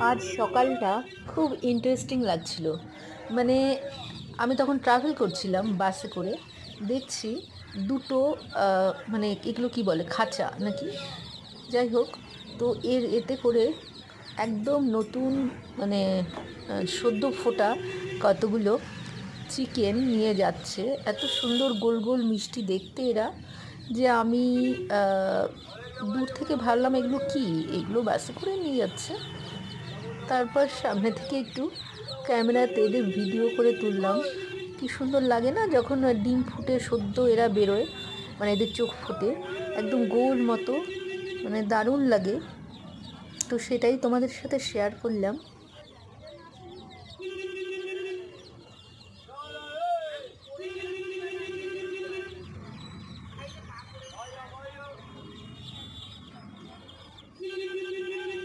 আজ সকালটা খুব ইন্টারেস্টিং লাগছিল। মানে আমি তখন ট্রাভেল করছিলাম বাসে করে, দেখছি দুটো মানে এগুলো কি বলে, খাঁচা নাকি, যাই হোক, তো এতে করে একদম নতুন, মানে সদ্য ফোটা কতগুলো চিকেন নিয়ে যাচ্ছে। এত সুন্দর গোল গোল মিষ্টি দেখতে এরা, যে আমি দূর থেকে ভাবলাম এগুলো কি, এগুলো বাসে করে নিয়ে যাচ্ছে। তারপর সামনে থেকে একটু ক্যামেরাতে এদের ভিডিও করে তুললাম। কি সুন্দর লাগে না যখন ডিম ফুটে সদ্য এরা বেরোয়, মানে এদের চোখ ফুটে একদম গোল মতো, মানে দারুণ লাগে। তো সেটাই তোমাদের সাথে শেয়ার করলাম।